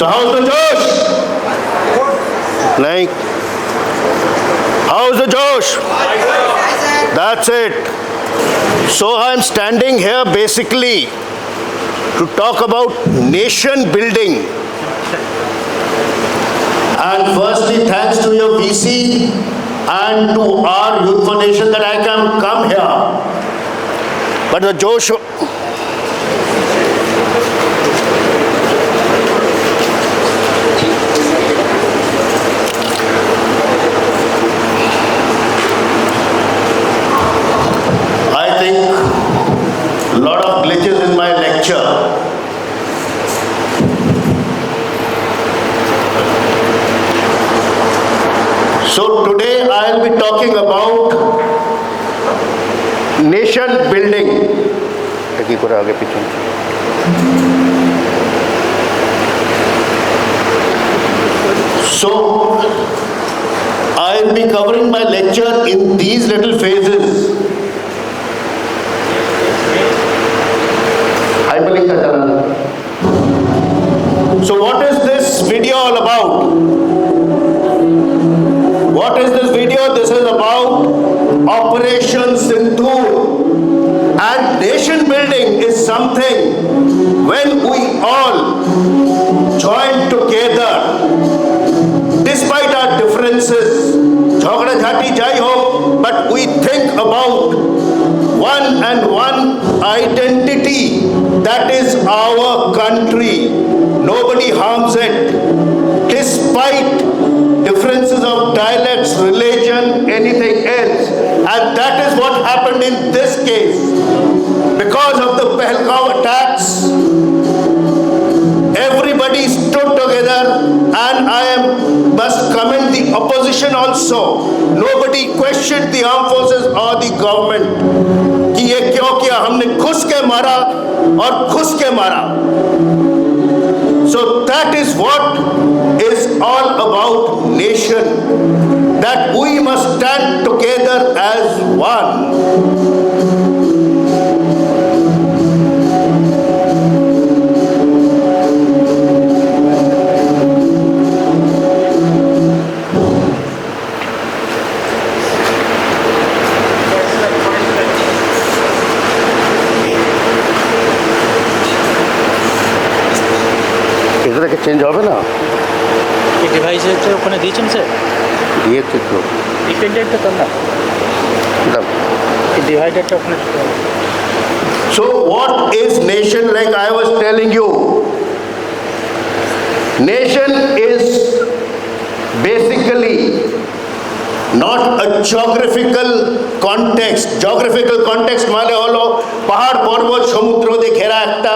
So how's the Josh? Nahin. How's the Josh? That's it. So I'm standing here basically to talk about nation building. And firstly, thanks to your VC and to our Youth Foundation that I can come here. But the Josh... I think a lot of glitches in my lecture. So today I'll be talking about nation building. So I'll be covering my lecture in these little phases. So what is this video all about? What is this video? This is about Operation Shantonu. And nation building is something when we all join together, despite our differences, jhagda jhati jai ho, but we think about one and one identity, that is our country. Nobody harms it, despite differences of dialects, religion, anything else. And that is what happened in this case. Because of the Pahalgaon attacks, everybody stood together, and I must commend the opposition also. Nobody questioned the armed forces or the government कि ये क्यों किया, हमने घुस के मारा और घुस के मारा. So that is what is all about nation, that we must stand together as one. Change হবে না এই ডিভাইসের ওখানে দিয়েছেন স্যার দিয়েছে তো এই পেনড্রাইভটা তো না এই ডিভাইডারটা ওখানে So what is nation? Like I was telling you, nation is basically not a geographical context. Geographical context মানে হলো পাহাড় পর্বত সমুদ্র দিয়ে ঘেরা একটা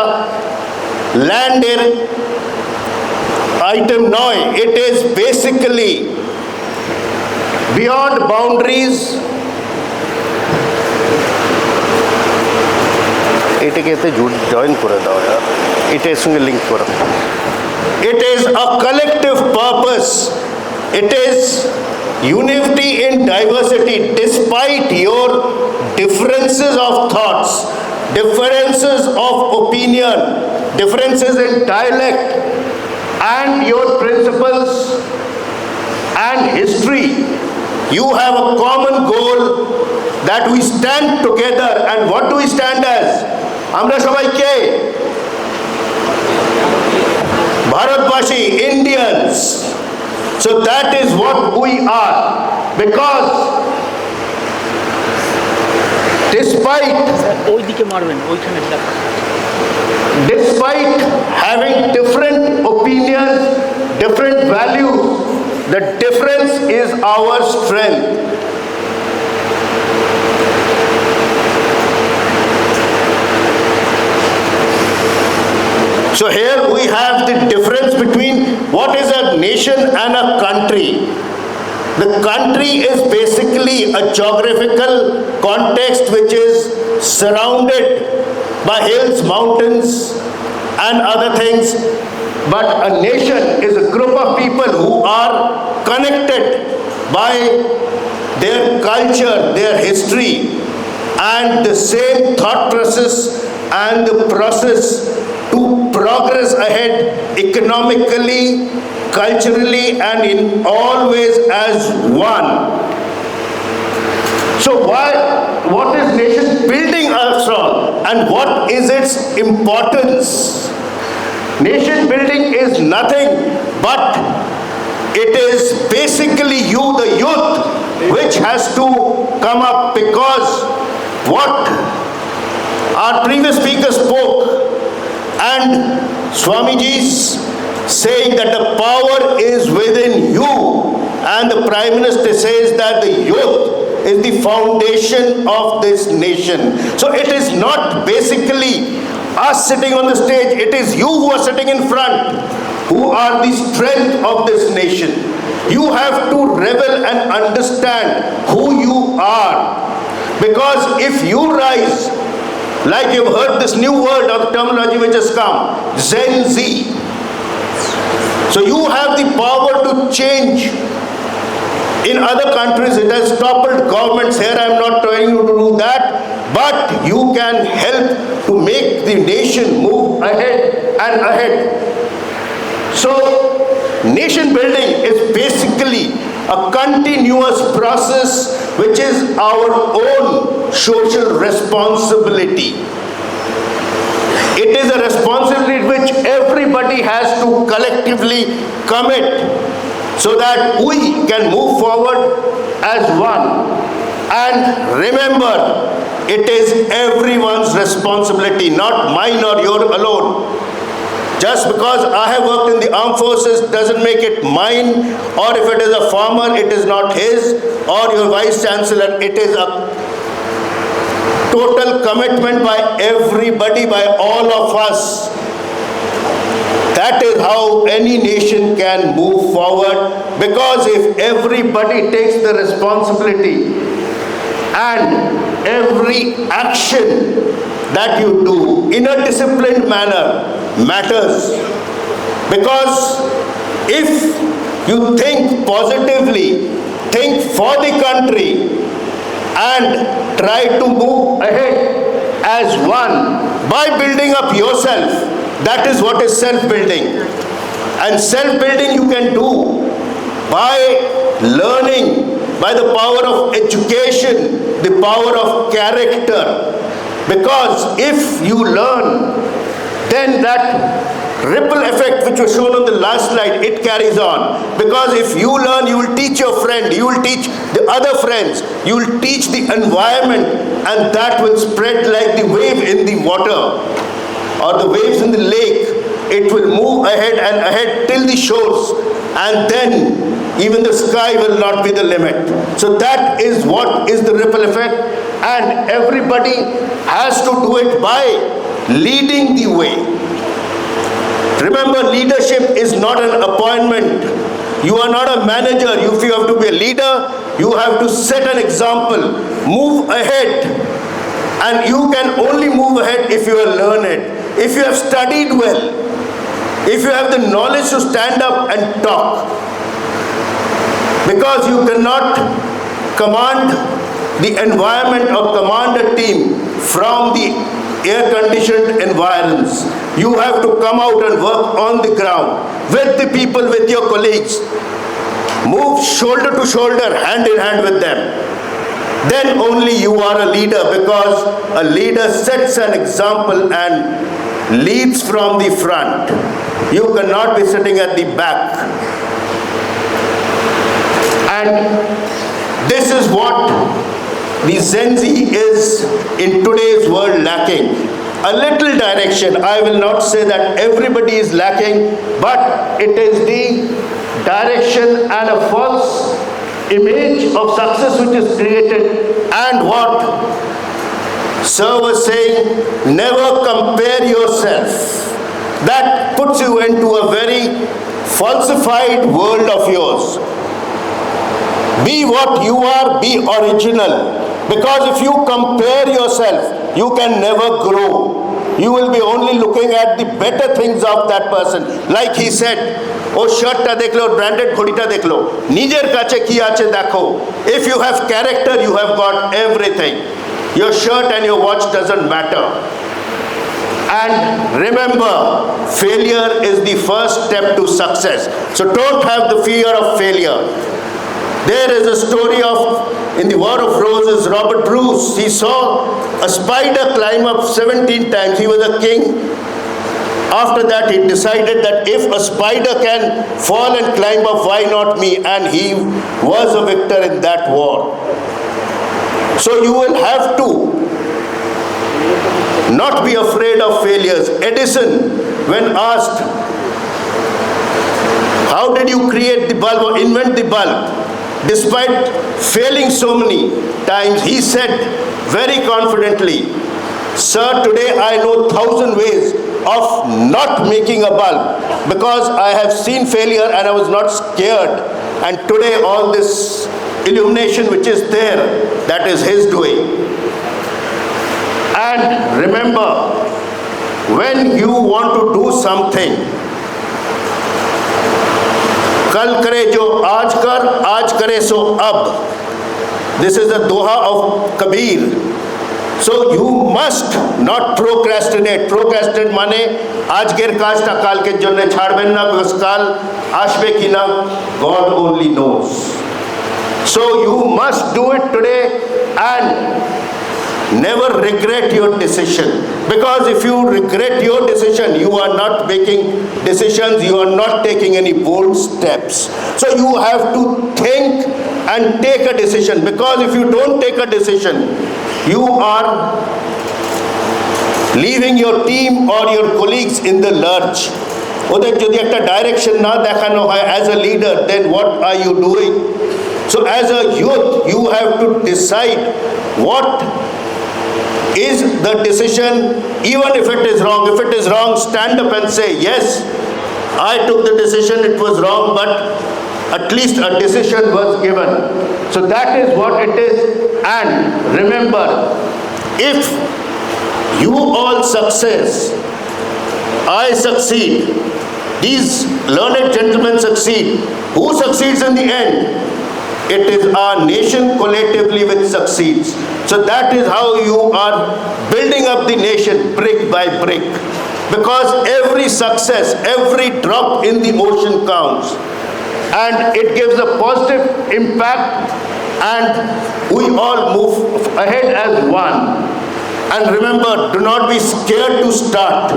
ল্যান্ডের item নয়. It is basically beyond boundaries. এটাকে এতে জয়েন করে দাও यार, এটার সঙ্গে লিংক করো. It is a collective purpose. It is unity in diversity, despite your differences of thoughts, differences of opinion, differences in dialect, and your principles and history. You have a common goal that we stand together. And what do we stand as? Amra shobai ke Bharatvashi, Indians. So that is what we are, because despite having different opinions, different values, the difference is our strength. So here we have the difference between what is a nation and a country. The country is basically a geographical context which is surrounded by hills, mountains, and other things. But a nation is a group of people who are connected by their culture, their history, and the same thought process and the process to progress ahead economically, culturally, and in all ways as one. So what is nation building after all, and what is its importance? Nation building is nothing but it is basically you, the youth, which has to come up, because what our previous speaker spoke, and Swamiji's saying that the power is within you, and the Prime Minister says that the youth is the foundation of this nation. So it is not basically us sitting on the stage, it is you who are sitting in front, who are the strength of this nation. You have to revel and understand who you are, because if you rise, like you've heard this new word or the terminology which has come, Gen Z. So you have the power to change. In other countries it has toppled governments. Here I am not trying you to do that, but you can help to make the nation move ahead and ahead. So nation building is basically a continuous process which is our own social responsibility. It is a responsibility which everybody has to collectively commit so that we can move forward as one. And remember, it is everyone's responsibility, not mine or your alone. Just because I have worked in the armed forces doesn't make it mine, or if it is a farmer, it is not his, or your vice chancellor. It is a total commitment by everybody, by all of us. That is how any nation can move forward, because if everybody takes the responsibility and every action that you do in a disciplined manner matters. Because if you think positively, think for the country and try to move ahead as one by building up yourself, that is what is self-building. And self-building you can do by learning, by the power of education, the power of character. Because if you learn, then that ripple effect which was shown on the last slide, it carries on. Because if you learn, you will teach your friend, you will teach the other friends, you will teach the environment, and that will spread like the wave in the water or the waves in the lake. It will move ahead and ahead till the shores, and then even the sky will not be the limit. So that is what is the ripple effect, and everybody has to do it by leading the way. Remember, leadership is not an appointment. You are not a manager. If you have to be a leader, you have to set an example, move ahead, and you can only move ahead if you are learned, if you have studied well, if you have the knowledge to stand up and talk. Because you cannot command the environment or command a team from the air-conditioned environments. You have to come out and work on the ground with the people, with your colleagues. Move shoulder to shoulder, hand in hand with them. Then only you are a leader, because a leader sets an example and leads from the front. You cannot be sitting at the back. And this is what the Gen Z is in today's world lacking. A little direction. I will not say that everybody is lacking, but it is the direction and a false image of success which is created. And what Sir was saying, never compare yourself. That puts you into a very falsified world of yours. Be what you are, be original. Because if you compare yourself, you can never grow. You will be only looking at the better things of that person. Like he said, oh, shirt ta dekh lo, branded khodi ta dekh lo. Nijer kache ki ache dekho. If you have character, you have got everything. Your shirt and your watch doesn't matter. And remember, failure is the first step to success. So don't have the fear of failure. There is a story of, in the War of Roses, Robert Bruce. He saw a spider climb up 17 times. He was a king. After that, he decided that if a spider can fall and climb up, why not me? And he was a victor in that war. So you will have to not be afraid of failures. Edison, when asked, how did you create the bulb or invent the bulb? Despite failing so many times, he said very confidently, sir, today I know 1,000 ways of not making a bulb because I have seen failure and I was not scared. And today all this illumination which is there, that is his doing. And remember, when you want to do something, kal kare jo aaj kare so ab. This is the doha of Kabir. So you must not procrastinate. Procrastinate mane ajker kajta kal ke jonne chhadben na, because kal ashbe ki na, God only knows. So you must do it today and never regret your decision. Because if you regret your decision, you are not making decisions, you are not taking any bold steps. So you have to think and take a decision. Because if you don't take a decision, you are leaving your team or your colleagues in the lurch. ওদের যদি একটা direction না দেখানো হয় as a leader, then what are you doing? So as a youth, you have to decide what is the decision, even if it is wrong. If it is wrong, stand up and say, yes, I took the decision, it was wrong, but at least a decision was given. So that is what it is. And remember, if you all success, I succeed, these learned gentlemen succeed, who succeeds in the end? It is our nation collectively which succeeds. So that is how you are building up the nation brick by brick. Because every success, every drop in the ocean counts. And it gives a positive impact, and we all move ahead as one. And remember, do not be scared to start.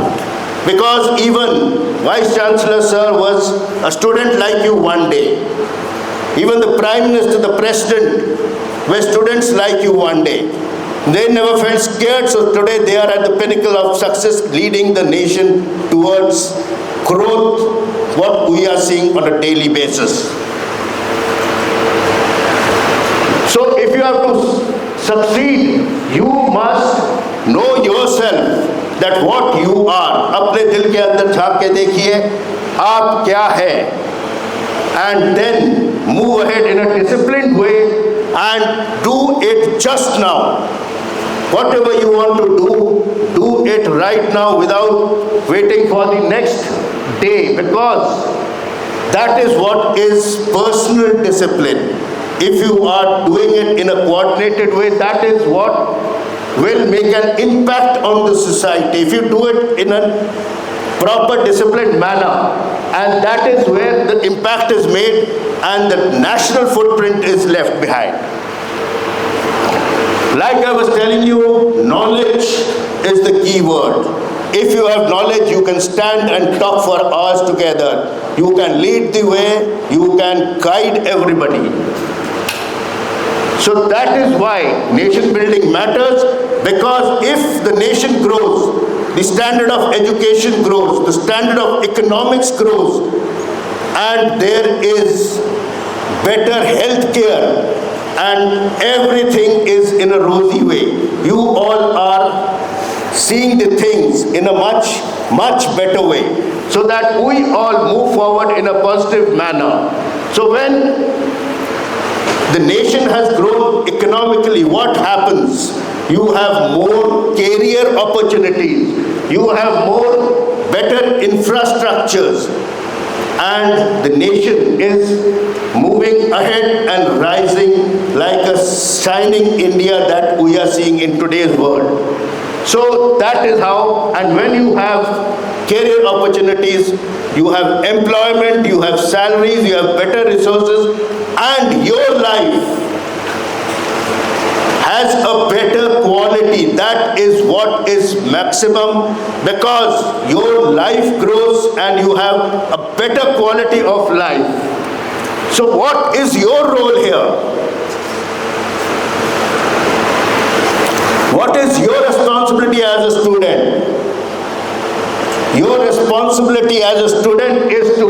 Because even Vice Chancellor Sir was a student like you one day. Even the Prime Minister, the President were students like you one day. They never felt scared, so today they are at the pinnacle of success, leading the nation towards growth, what we are seeing on a daily basis. So if you have to succeed, you must know yourself that what you are. अपने दिल के अंदर झांक के देखिए आप क्या है, and then move ahead in a disciplined way and do it just now. Whatever you want to do it right now without waiting for the next day, because that is what is personal discipline. If you are doing it in a coordinated way, that is what will make an impact on the society. If you do it in a proper disciplined manner, and that is where the impact is made and the national footprint is left behind. Like I was telling you, knowledge is the key word. If you have knowledge, you can stand and talk for hours together. You can lead the way, you can guide everybody. So that is why nation building matters, because if the nation grows, the standard of education grows, the standard of economics grows, and there is better health care, and everything is in a rosy way. You all are seeing the things in a much, much better way, so that we all move forward in a positive manner. So when the nation has grown economically, what happens? You have more career opportunities, you have more better infrastructures, and the nation is moving ahead and rising like a shining India that we are seeing in today's world. So that is how, and when you have career opportunities, you have employment, you have salaries, you have better resources, and your life has a better quality. That is what is maximum, because your life grows and you have a better quality of life. So what is your role here? What is your responsibility as a student? Your responsibility as a student is to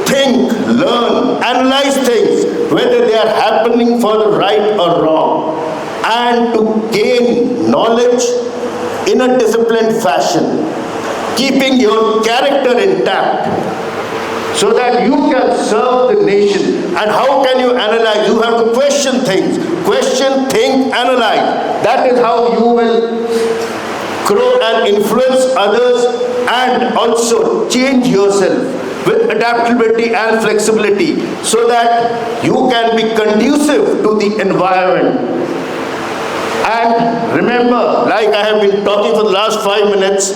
think, learn, analyze things, whether they are happening for the right or wrong, and to gain knowledge in a disciplined fashion, keeping your character intact, so that you can serve the nation. And how can you analyze? You have to question things. Question, think, analyze. That is how you will grow and influence others, and also change yourself with adaptability and flexibility, so that you can be conducive to the environment. And remember, like I have been talking for the last 5 minutes,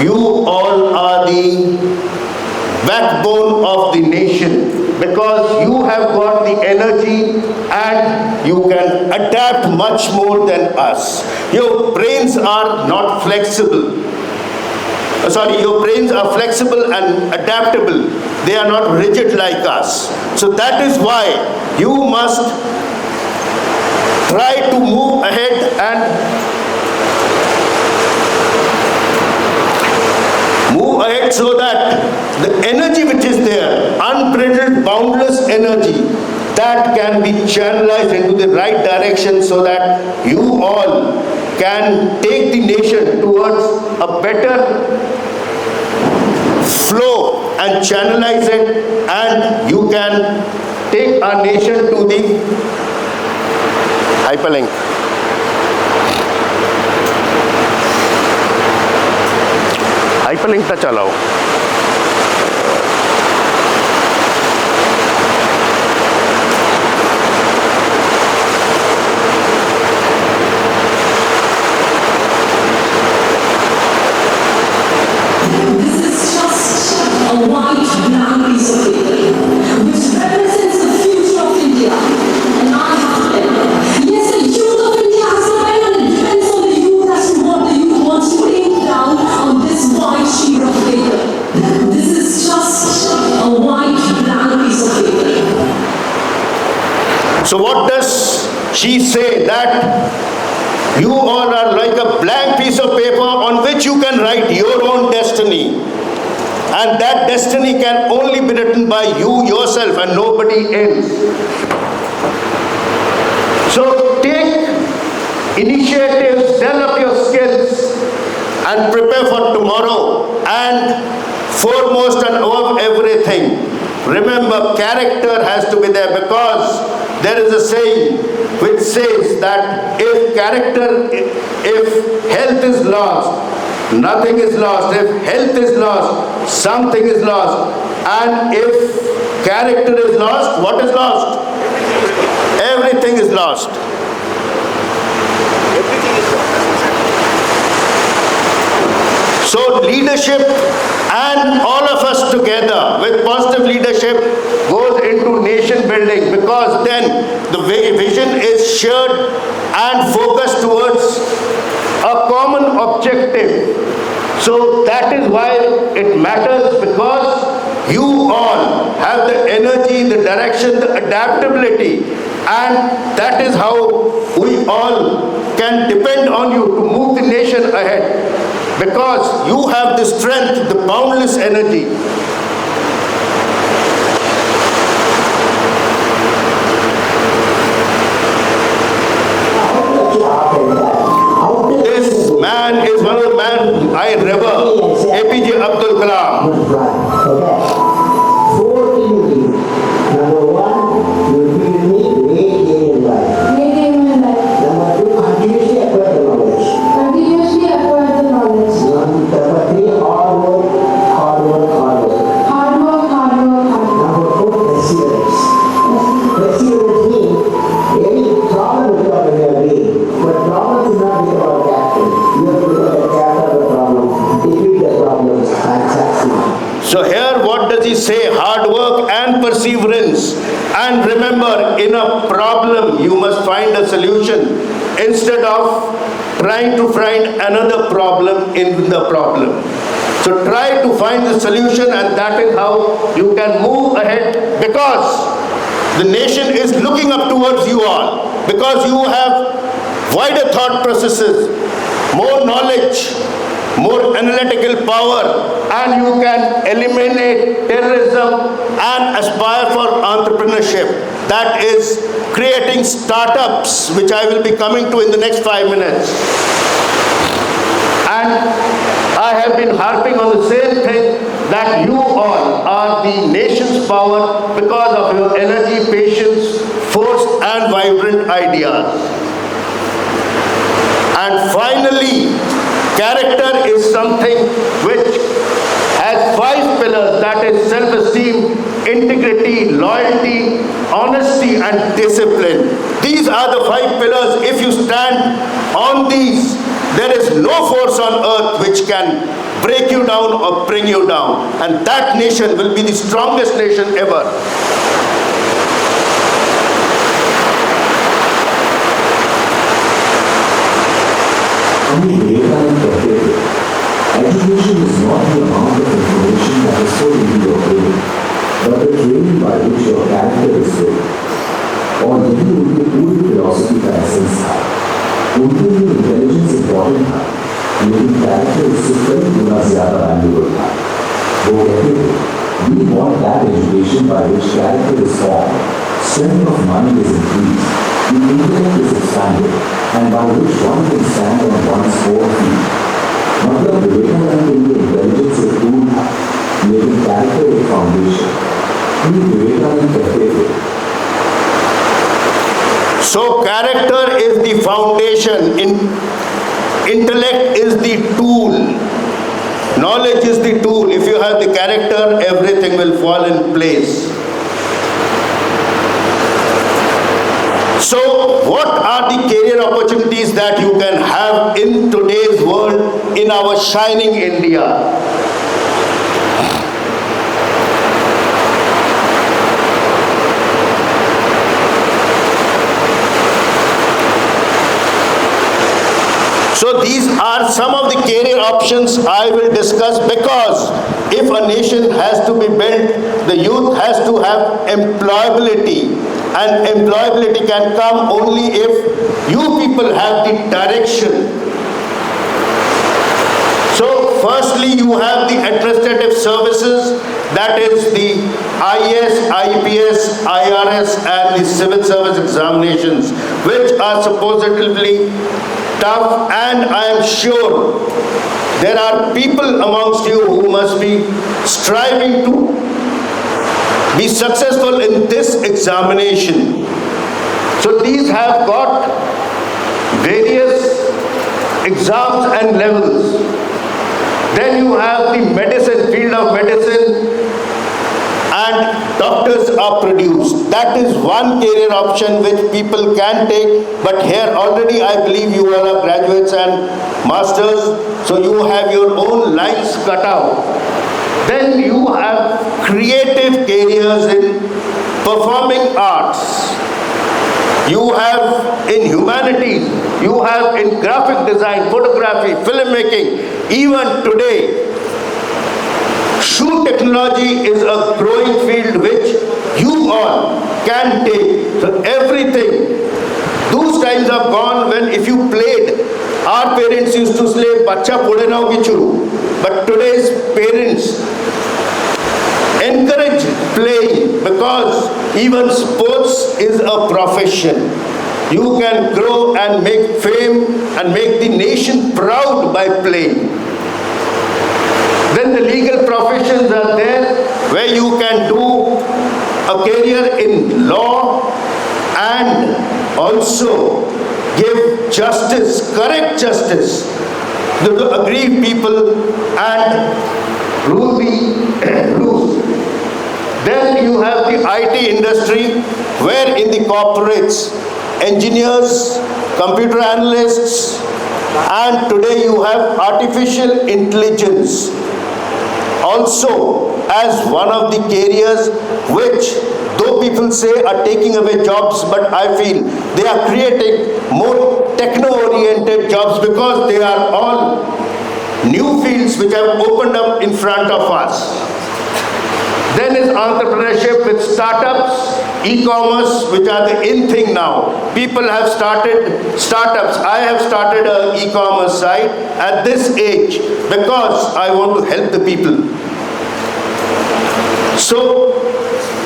you all are the backbone of the nation, because you have got the energy and you can adapt much more than us. Your brains are not flexible. Your brains are flexible and adaptable. They are not rigid like us. So that is why you must try to move ahead and so that the energy which is there, unbridled, boundless energy, that can be channelized into the right direction, so that you all can take the nation towards a better flow and channelize it, and you can take our nation to the hyperlink. Hyperlink चलाओ. So what does she say? That you all are like a blank piece of paper on which you can write your own destiny. And that destiny can only be written by you yourself and nobody else. So take initiatives, develop your skills, and prepare for tomorrow. And foremost and above everything, remember, character has to be there, because there is a saying which says that if health is lost, nothing is lost. If health is lost, something is lost. And if character is lost, what is lost? Everything is lost. So leadership, and all of us together with positive leadership, goes into nation building, because then the vision is shared and focused towards a common objective. So that is why it matters, because you all have the energy, the direction, the adaptability, and that is how we all can depend on you to move the nation ahead. Because you have the strength, the boundless energy. This man is one of the men I revere, APJ Abdul Kalam. Okay. 4 things. Number 1, you feel me great gain in life. Number 2, continuously acquire the knowledge. Number 3, hard work. in a problem, you must find a solution instead of trying to find another problem in the problem. So try to find the solution, and that is how you can move ahead, because the nation is looking up towards you all, because you have wider thought processes, more knowledge, more analytical power, and you can eliminate terrorism and aspire for entrepreneurship. That is creating startups, which I will be coming to in the next 5 minutes. And I have been harping on the same thing, that you all are the nation's power because of your energy, patience, force, and vibrant ideas. And finally, character is something which has 5 pillars, that is self-esteem, integrity, loyalty, honesty, and discipline. These are the 5 pillars. If you stand on these, there is no force on earth which can break you down or bring you down. And that nation will be the strongest nation ever. Education is not the amount of information that is stored in your brain, but the training by which your character is built. और यही उनके पूरी philosophy का essence था। उनके लिए intelligence important था, लेकिन कैरेक्टर उससे कई गुना ज्यादा वैल्यूएबल था। वो कहते थे, we want that education by which character is formed, strength of mind is increased, the intellect is expanded, and by which one can stand on one's 4 feet. मतलब विवेकानंद के लिए इंटेलिजेंस एक टूल था, लेकिन कैरेक्टर एक फाउंडेशन। विवेकानंद कहते थे, So character is the foundation, intellect is the tool, knowledge is the tool. If you have the character, everything will fall in place. So what are the career opportunities that you can have in today's world, in our shining India? So these are some of the career options I will discuss, because if a nation has to be built, the youth has to have employability, and employability can come only if you people have the direction. So firstly, you have the administrative services, that is the IAS, IPS, IRS, and the civil service examinations, which are supposedly tough, and I am sure there are people amongst you who must be striving to be successful in this examination. So these have got various exams and levels. Then you have the medicine, field of medicine, and doctors are produced. That is one career option which people can take, but here already I believe you all are graduates and masters, so you have your own lines cut out. Then you have creative careers in performing arts. You have in humanities, you have in graphic design, photography, filmmaking. Even today, shoe technology is a growing field which you all can take. So everything, those times are gone when if you played, our parents used to say, "Bacha pode na hogi churu." But today's parents encourage playing, because even sports is a profession. You can grow and make fame and make the nation proud by playing. Then the legal professions are there, where you can do a career in law and also give justice, correct justice to the aggrieved people and rule the rules. Then you have the IT industry, where in the corporates, engineers, computer analysts, and today you have artificial intelligence also as one of the careers which, though people say are taking away jobs, but I feel they are creating more techno-oriented jobs because they are all new fields which have opened up in front of us. Then is entrepreneurship with startups, e-commerce, which are the in thing now. People have started startups. I have started an e-commerce site at this age because I want to help the people. So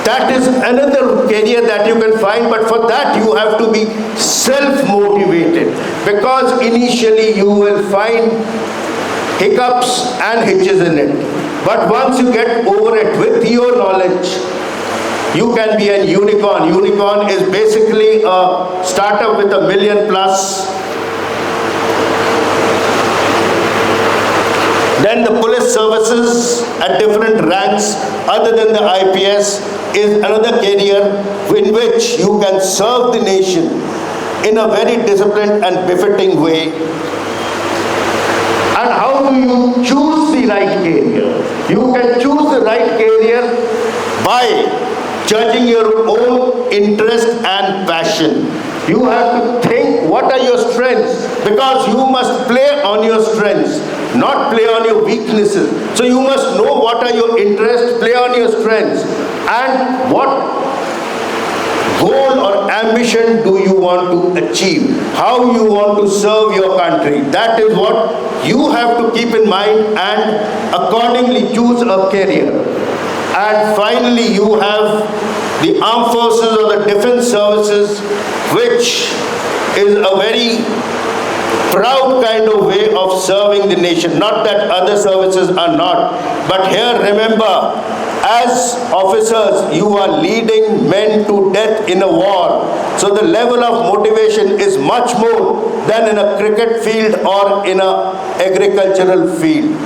that is another career that you can find, but for that you have to be self-motivated, because initially you will find hiccups and hitches in it. But once you get over it with your knowledge, you can be a unicorn. Unicorn is basically a startup with $1 million plus. Then the police services at different ranks other than the IPS is another career in which you can serve the nation in a very disciplined and befitting way. And how do you choose the right career? You can choose the right career by judging your own interest and passion. You have to think what are your strengths, because you must play on your strengths, not play on your weaknesses. So you must know what are your interests, play on your strengths, and what goal or ambition do you want to achieve, how you want to serve your country. That is what you have to keep in mind and accordingly choose a career. And finally, you have the armed forces or the defense services, which is a very proud kind of way of serving the nation. Not that other services are not, but here remember, as officers, you are leading men to death in a war. So the level of motivation is much more than in a cricket field or in an agricultural field.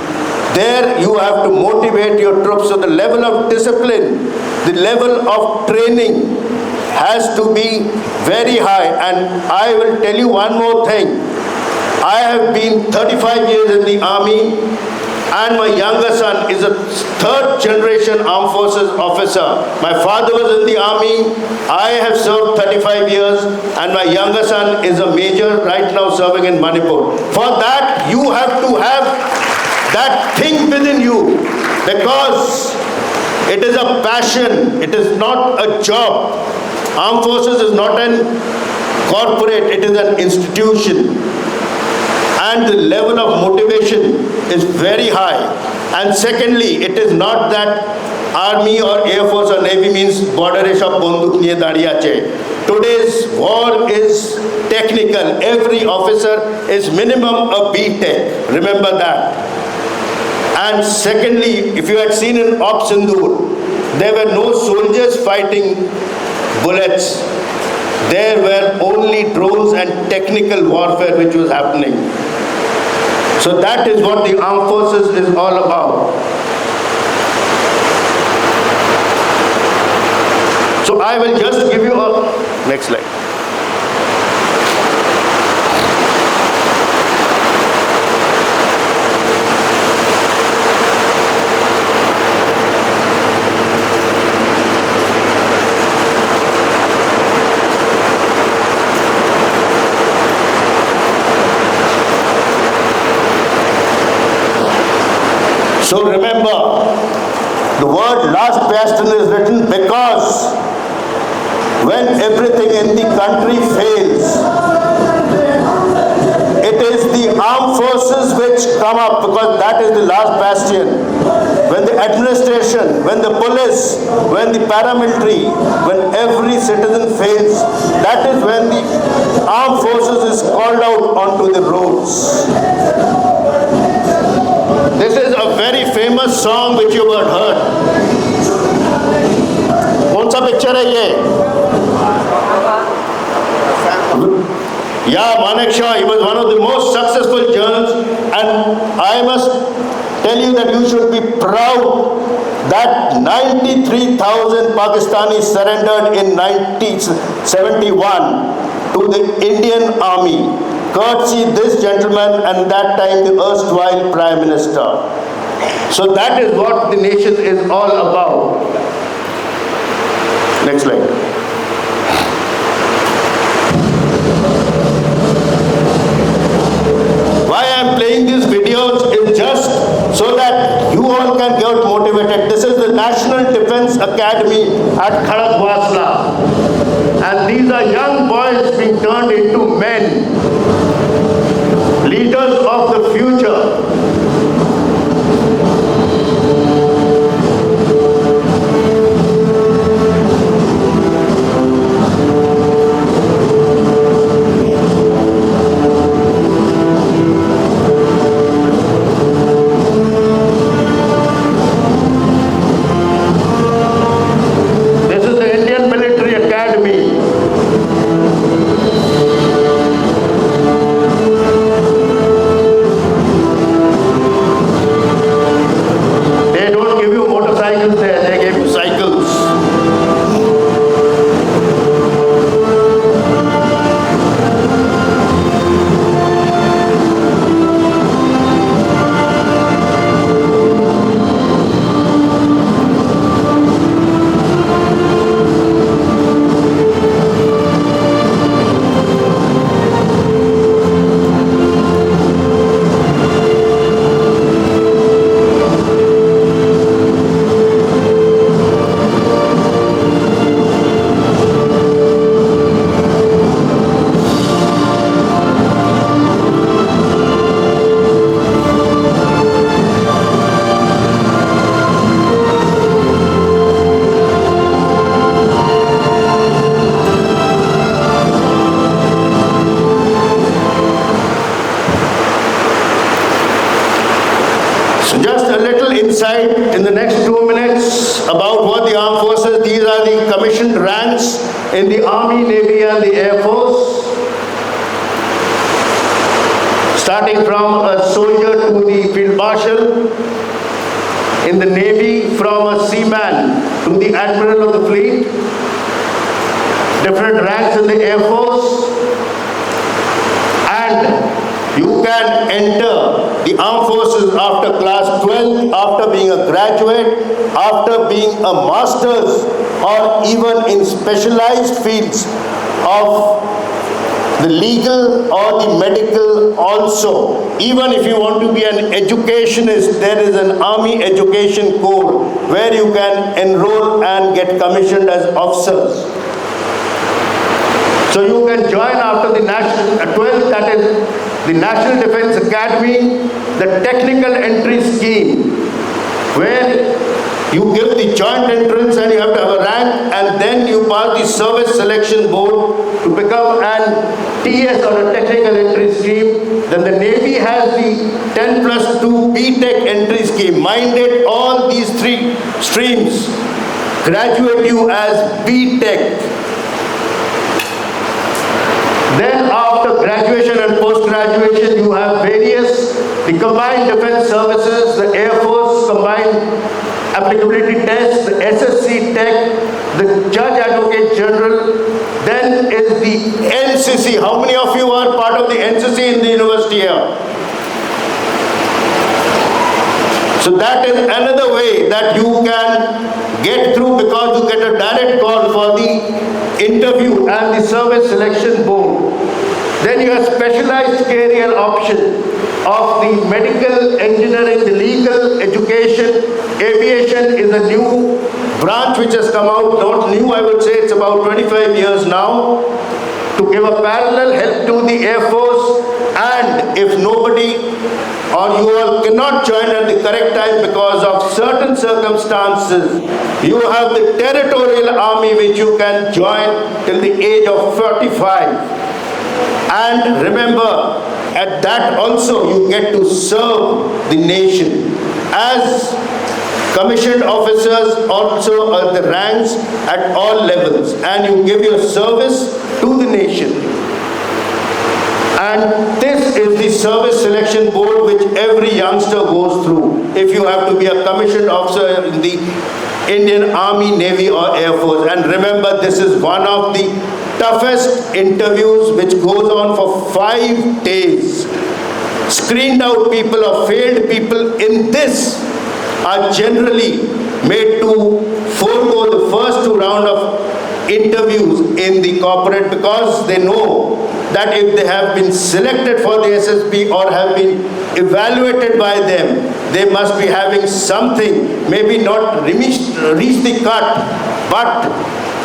There you have to motivate your troops. So the level of discipline, the level of training has to be very high. And I will tell you one more thing. I have been 35 years in the army, and my younger son is a third generation armed forces officer. My father was in the army. I have served 35 years, and my younger son is a major right now serving in Manipur. For that, you have to have that thing within you, because it is a passion, it is not a job. Armed forces is not an corporate, it is an institution. And the level of motivation is very high. And secondly, it is not that army or air force or navy means border sab bonduk niye dariye ache. Today's war is technical. Every officer is minimum a B.Tech. Remember that. And secondly, if you had seen in Op Sindoor, there were no soldiers fighting bullets. There were only drones and technical warfare which was happening. So that is what the armed forces is all about. So I will just give you a next slide. So remember, the word last bastion is written because when everything in the country fails, it is the armed forces which come up, because that is the last bastion. When the administration, when the police, when the paramilitary, when every citizen fails, that is when the armed forces is called out onto the roads. This is a very famous song which you have heard. कौन सा picture है ये? Yeah, Manek Shah, he was one of the most successful journalists, and I must tell you that you should be proud that 93,000 Pakistanis surrendered in 1971 to the Indian Army, courtesy this gentleman and that time the erstwhile Prime Minister. So that is what the nation is all about. Next slide. Why I am playing these videos is just so that you all can get motivated. This is the National Defense Academy at Kharakvasla. And these are young boys being turned into men, leaders of the future. This is the Indian Military Academy. They don't give you motorcycles there, they give you cycles. So just a little insight in the next 2 minutes about what the armed forces, these are the commissioned ranks in the Army, Navy and the Air Force. Starting from a soldier to the Field Marshal, in the Navy from a seaman to the Admiral of the Fleet, different ranks in the Air Force, and you can enter the armed forces after class 12, after being a graduate, after being a master's, or even in specialized fields of the legal or the medical also. Even if you want to be an educationist, there is an Army Education Corps where you can enroll and get commissioned as officers. So you can join after the national 12th, that is the National Defense Academy, the technical entry scheme, where you give the joint entrance and you have to have a rank, and then you pass the service selection board to become an TS or a technical entry scheme. Then the Navy has the 10+2 B.Tech entry scheme. Minded, all these three streams graduate you as B.Tech. Then after graduation and post-graduation, you have various, the Combined Defense Services, the Air Force Combined Applicability Test, the SSC Tech, the Judge Advocate General, then is the NCC. How many of you are part of the NCC in the university here? So that is another way that you can get through, because you get a direct call for the interview and the service selection board. Then you have specialized career option of the medical, engineering, the legal, education. Aviation is a new branch which has come out, not new, I would say it's about 25 years now, to give a parallel help to the Air Force. And if nobody or you all cannot join at the correct time because of certain circumstances, you have the Territorial Army which you can join till the age of 45. And remember, at that also you get to serve the nation as commissioned officers, also at the ranks at all levels, and you give your service to the nation. And this is the service selection board which every youngster goes through if you have to be a commissioned officer in the Indian Army, Navy or Air Force. And remember, this is one of the toughest interviews which goes on for 5 days. Screened out people or failed people in this are generally made to forego the first 2 rounds of interviews in the corporate, because they know that if they have been selected for the SSB or have been evaluated by them, they must be having something, maybe not reach the cut, but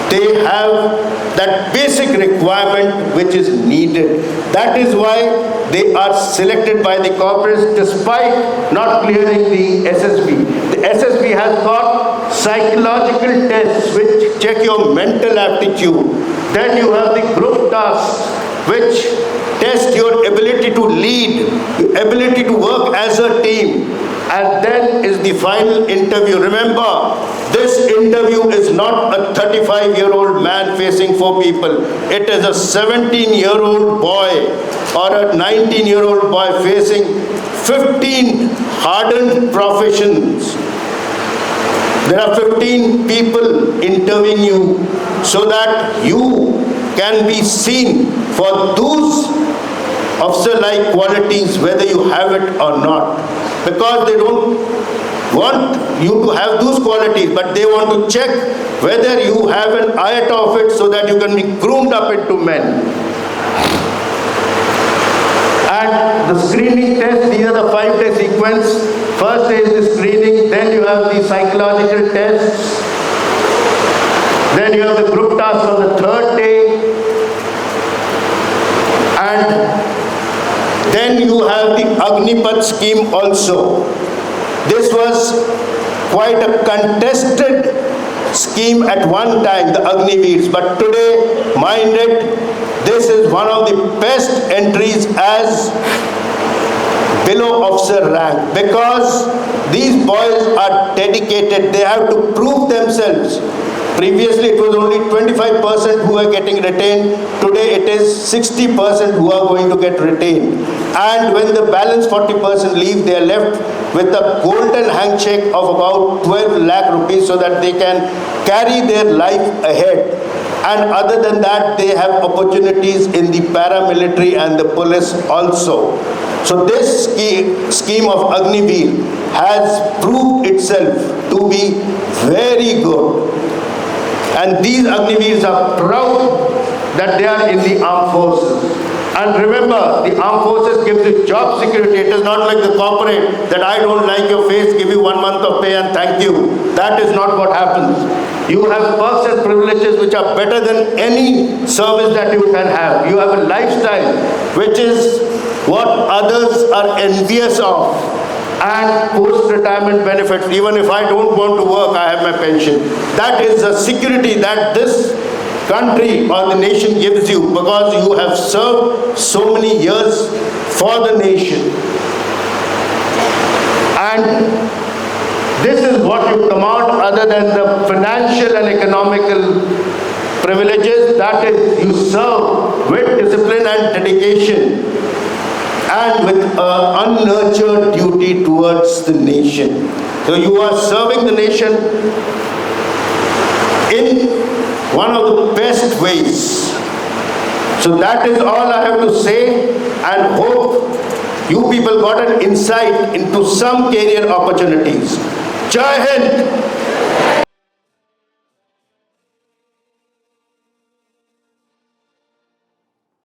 they have that basic requirement which is needed. That is why they are selected by the corporates despite not clearing the SSB. The SSB has got psychological tests which check your mental aptitude. Then you have the group tasks which test your ability to lead, your ability to work as a team. And then is the final interview. Remember, this interview is not a 35-year-old man facing 4 people. It is a 17-year-old boy or a 19-year-old boy facing 15 hardened professions. There are 15 people interviewing you so that you can be seen for those officer-like qualities, whether you have it or not. Because they don't want you to have those qualities, but they want to check whether you have an iota of it so that you can be groomed up into men. And the screening test, these are the 5-day sequence. First day is the screening, then you have the psychological tests, then you have the group task on the 3rd day, and then you have the Agnipath scheme also. This was quite a contested scheme at one time, the Agniveers, but today, mind it, this is one of the best entries as below officer rank, because these boys are dedicated, they have to prove themselves. Previously it was only 25% who are getting retained, today it is 60% who are going to get retained. And when the balance 40% leave, they are left with a golden handshake of about 12 lakh rupees so that they can carry their life ahead. And other than that, they have opportunities in the paramilitary and the police also. So this scheme of Agniveer has proved itself to be very good. And these Agniveers are proud that they are in the armed forces. And remember, the armed forces gives you job security. It is not like the corporate that I don't like your face, give you 1 month of pay and thank you. That is not what happens. You have perks and privileges which are better than any service that you can have. You have a lifestyle which is what others are envious of. And post-retirement benefits, even if I don't want to work, I have my pension. That is the security that this country or the nation gives you because you have served so many years for the nation. And this is what you come out other than the financial and economical privileges, that is, you serve with discipline and dedication and with an unnurtured duty towards the nation. So you are serving the nation in one of the best ways. So that is all I have to say, and hope you people got an insight into some career opportunities. Jai Hind!